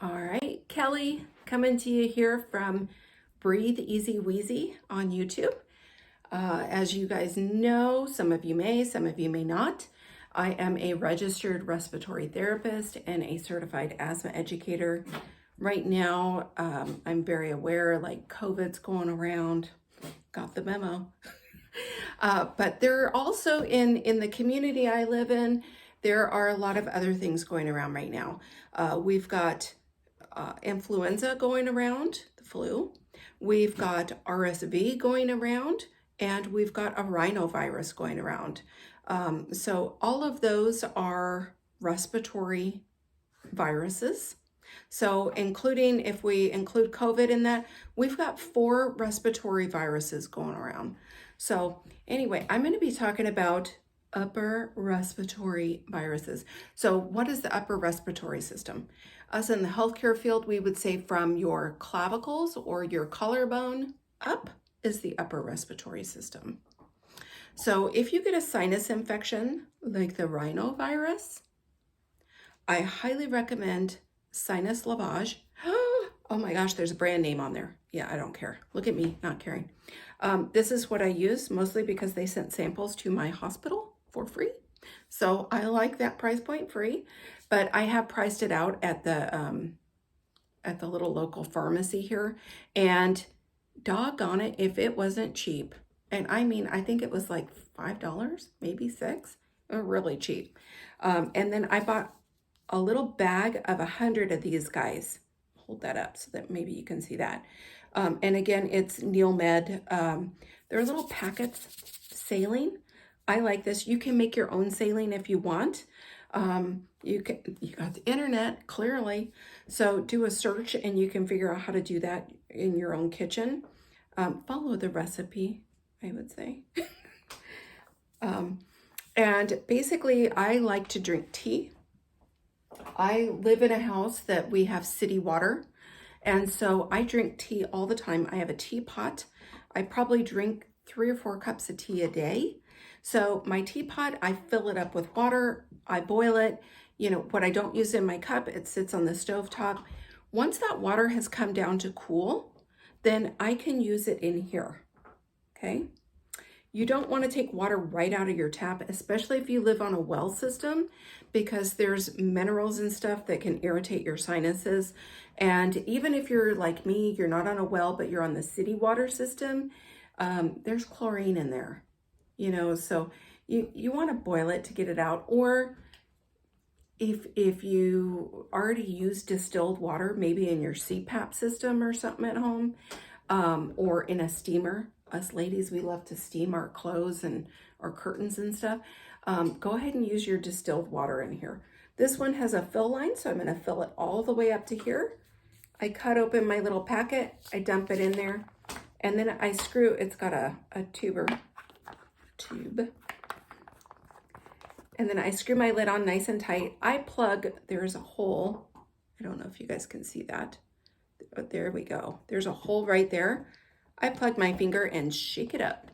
All right, Kelly, coming to you here from Breathe Easy Wheezy on YouTube. As you guys know, some of you may, some of you may not. I am a registered respiratory therapist and a certified asthma educator. Right now, I'm very aware like COVID's going around. Got the memo. But there are also in the community I live in, there are a lot of other things going around right now. We've got influenza going around, the flu. We've got RSV going around, and we've got a rhinovirus going around. So all of those are respiratory viruses. So including, if we include COVID in that, we've got 4 respiratory viruses going around. So anyway, I'm going to be talking about upper respiratory viruses. So what is the upper respiratory system? Us in the healthcare field, we would say from your clavicles or your collarbone up is the upper respiratory system. So if you get a sinus infection like the rhinovirus, I highly recommend Sinus lavage. Oh my gosh, there's a brand name on there. Yeah, I don't care. Look at me, not caring. This is what I use mostly because they sent samples to my hospital for free. So I like that price point, free, but I have priced it out at the little local pharmacy here, and doggone it if it wasn't cheap. And I mean, I think it was like $5, maybe $6, really cheap. And then I bought a little bag of 100 of these guys. Hold that up so that maybe you can see that. And again, it's Neil Med. They're little packets, saline. I like this. You can make your own saline if you want. You got the internet, clearly. So do a search and you can figure out how to do that in your own kitchen. Follow the recipe, I would say. And basically, I like to drink tea. I live in a house that we have city water, and so I drink tea all the time. I have a teapot. I probably drink 3 or 4 cups of tea a day. So my teapot, I fill it up with water, I boil it. You know, what I don't use in my cup, it sits on the stove top. Once that water has come down to cool, then I can use it in here, okay? You don't want to take water right out of your tap, especially if you live on a well system, because there's minerals and stuff that can irritate your sinuses. And even if you're like me, you're not on a well, but you're on the city water system, there's chlorine in there, you know, so you want to boil it to get it out. Or if you already use distilled water, maybe in your CPAP system or something at home, or in a steamer. Us ladies, we love to steam our clothes and our curtains and stuff. Go ahead and use your distilled water in here. This one has a fill line, so I'm going to fill it all the way up to here. I cut open my little packet, I dump it in there, and then I screw, it's got a tube, and then I screw my lid on nice and tight. I plug, there's a hole, I don't know if you guys can see that, but there we go. There's a hole right there. I plug my finger and shake it up.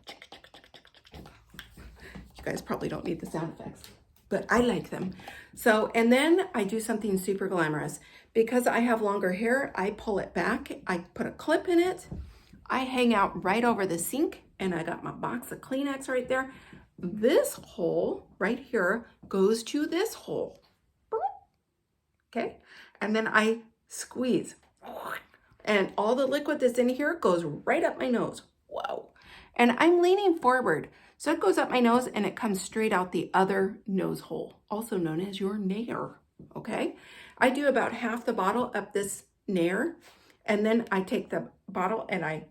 You guys probably don't need the sound effects, but I like them. So, and then I do something super glamorous. Because I have longer hair, I pull it back. I put a clip in it. I hang out right over the sink, and I got my box of Kleenex right there. This hole right here goes to this hole. Okay, and then I squeeze. And all the liquid that's in here goes right up my nose. Whoa. And I'm leaning forward. So it goes up my nose and it comes straight out the other nose hole, also known as your nair. Okay. I do about half the bottle up this nair. And then I take the bottle and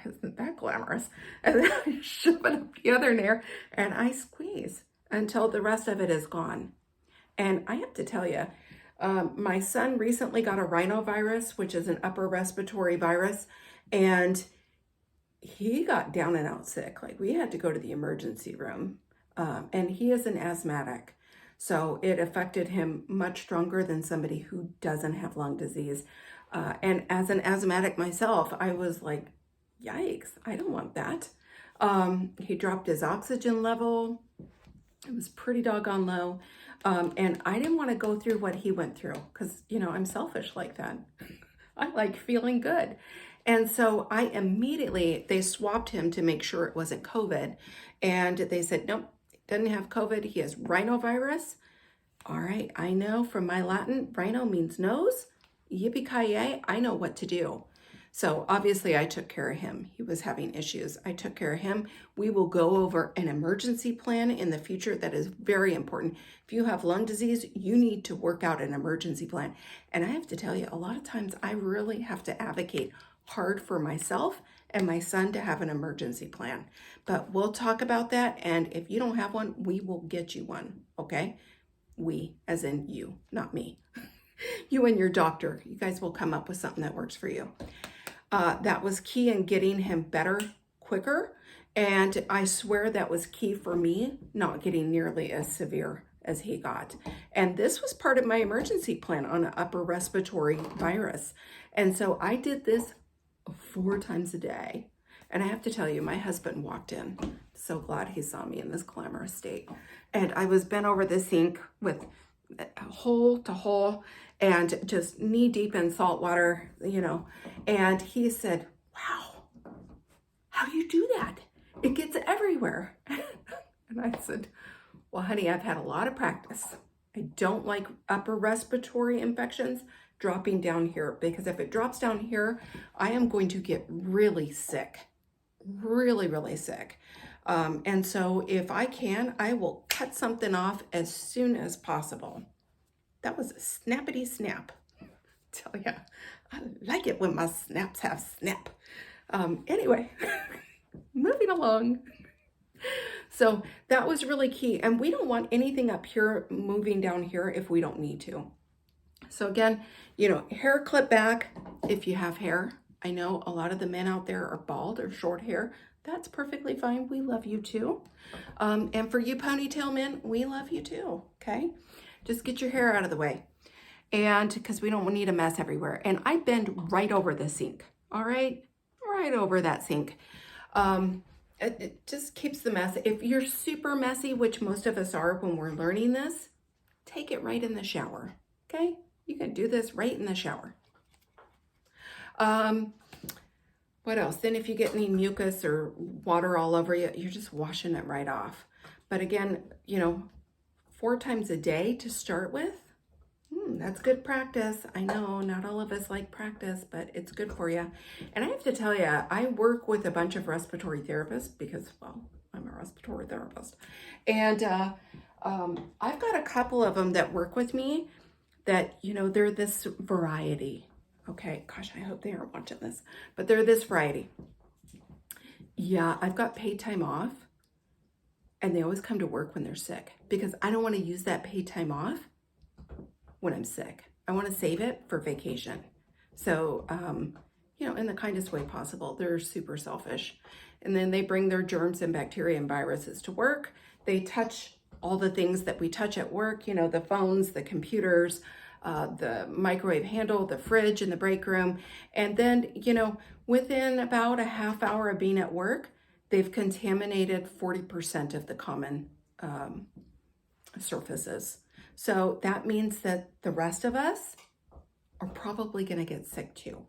isn't that glamorous? And then I shove it up the other nair and I squeeze until the rest of it is gone. And I have to tell you, my son recently got a rhinovirus, which is an upper respiratory virus, and he got down and out sick. Like, we had to go to the emergency room, and he is an asthmatic. So it affected him much stronger than somebody who doesn't have lung disease. And as an asthmatic myself, I was like, yikes, I don't want that. He dropped his oxygen level. It was pretty doggone low. And I didn't want to go through what he went through because, you know, I'm selfish like that. I like feeling good. And so I immediately, they swabbed him to make sure it wasn't COVID. And they said, nope, doesn't have COVID. He has rhinovirus. All right, I know from my Latin, rhino means nose. Yippee-ki-yay, I know what to do. So obviously I took care of him. He was having issues. I took care of him. We will go over an emergency plan in the future that is very important. If you have lung disease, you need to work out an emergency plan. And I have to tell you, a lot of times I really have to advocate hard for myself and my son to have an emergency plan. But we'll talk about that. And if you don't have one, we will get you one, okay? We, as in you, not me. You and your doctor, you guys will come up with something that works for you. That was key in getting him better quicker. And I swear that was key for me not getting nearly as severe as he got. And this was part of my emergency plan on an upper respiratory virus. And so I did this 4 times a day. And I have to tell you, my husband walked in. So glad he saw me in this glamorous state. And I was bent over the sink with hole to hole and just knee deep in salt water, you know. And he said, wow, how do you do that? It gets everywhere. And I said, well, honey, I've had a lot of practice. I don't like upper respiratory infections dropping down here, because if it drops down here, I am going to get really sick, really, really sick. And so if I can, I will cut something off as soon as possible. That was a snappity snap. Tell ya, I like it when my snaps have snap. Anyway, moving along. So that was really key. And we don't want anything up here moving down here if we don't need to. So again, you know, hair clip back if you have hair. I know a lot of the men out there are bald or short hair. That's perfectly fine. We love you too. And for you ponytail men, we love you too, okay? Just get your hair out of the way. And because we don't need a mess everywhere. And I bend right over the sink, all right? Right over that sink. It just keeps the mess. If you're super messy, which most of us are when we're learning this, take it right in the shower, okay? You can do this right in the shower. What else? Then if you get any mucus or water all over you, you're just washing it right off. But again, you know, 4 times a day to start with, that's good practice. I know not all of us like practice, but it's good for you. And I have to tell you, I work with a bunch of respiratory therapists because, well, I'm a respiratory therapist. And I've got a couple of them that work with me that, you know, they're this variety. Okay, gosh, I hope they aren't watching this, but they're this variety. Yeah, I've got paid time off, and they always come to work when they're sick because I don't want to use that paid time off when I'm sick. I want to save it for vacation. So, you know, in the kindest way possible. They're super selfish. And then they bring their germs and bacteria and viruses to work. They touch all the things that we touch at work, you know, the phones, the computers, the microwave handle, the fridge in the break room. And then, you know, within about a half hour of being at work, they've contaminated 40% of the common surfaces. So that means that the rest of us are probably going to get sick too.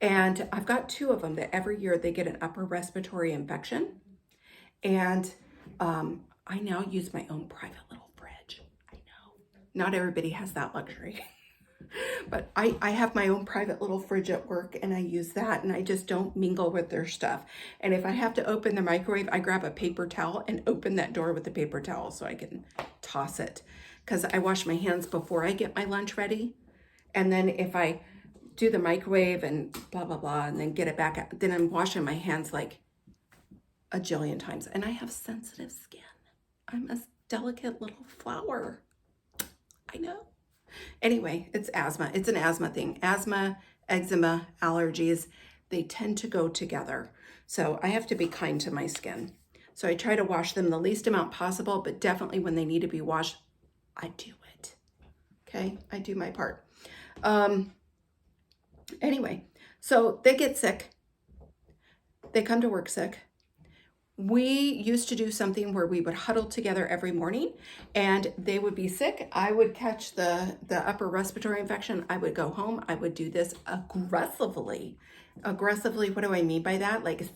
And I've got 2 of them that every year they get an upper respiratory infection. And I now use my own private little fridge. I know not everybody has that luxury, but I have my own private little fridge at work, and I use that, and I just don't mingle with their stuff. And if I have to open the microwave, I grab a paper towel and open that door with the paper towel so I can toss it, because I wash my hands before I get my lunch ready. And then if I do the microwave and blah, blah, blah, and then get it back out, then I'm washing my hands like a jillion times. And I have sensitive skin. I'm a delicate little flower. I know. Anyway, it's asthma. It's an asthma thing. Asthma, eczema, allergies, they tend to go together. So I have to be kind to my skin. So I try to wash them the least amount possible, but definitely when they need to be washed, I do it. Okay, I do my part. Anyway, so they get sick. They come to work sick. we used to do something where we would huddle together every morning and they would be sick. I would catch the upper respiratory infection. I would go home. I would do this aggressively. Aggressively, what do I mean by that? Like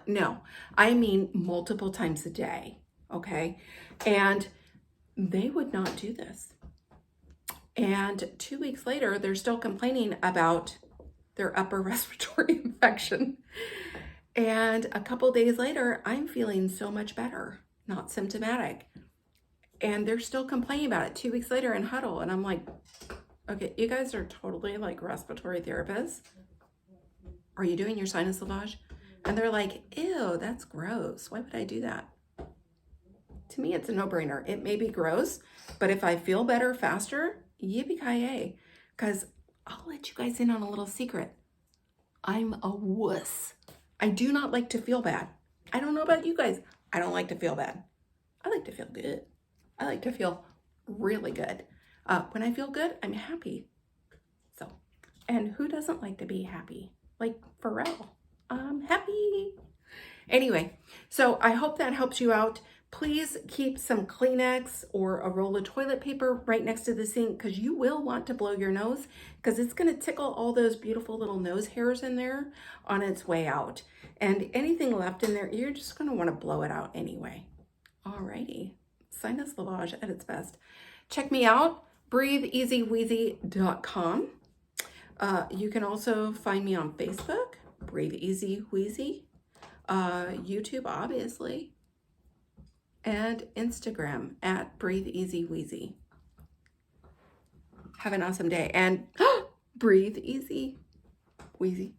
no, I mean multiple times a day, okay? And they would not do this. And 2 weeks later, they're still complaining about their upper respiratory infection. And a couple days later, I'm feeling so much better, not symptomatic. And they're still complaining about it 2 weeks later in huddle. And I'm like, okay, you guys are totally like respiratory therapists. Are you doing your sinus lavage? And they're like, ew, that's gross. Why would I do that? To me, it's a no-brainer. It may be gross, but if I feel better faster, yippee-ki-yay. Because I'll let you guys in on a little secret. I'm a wuss. I do not like to feel bad. I don't know about you guys. I don't like to feel bad. I like to feel good. I like to feel really good. When I feel good, I'm happy. So, and who doesn't like to be happy? Like, for real. I'm happy. Anyway, so I hope that helps you out. Please keep some Kleenex or a roll of toilet paper right next to the sink because you will want to blow your nose because it's going to tickle all those beautiful little nose hairs in there on its way out. And anything left in there, you're just going to want to blow it out anyway. Alrighty. Sinus lavage at its best. Check me out, breatheeasywheezy.com. You can also find me on Facebook, Breathe Easy Wheezy, YouTube, obviously, and Instagram at Breathe Easy Wheezy. Have an awesome day and breathe easy, wheezy.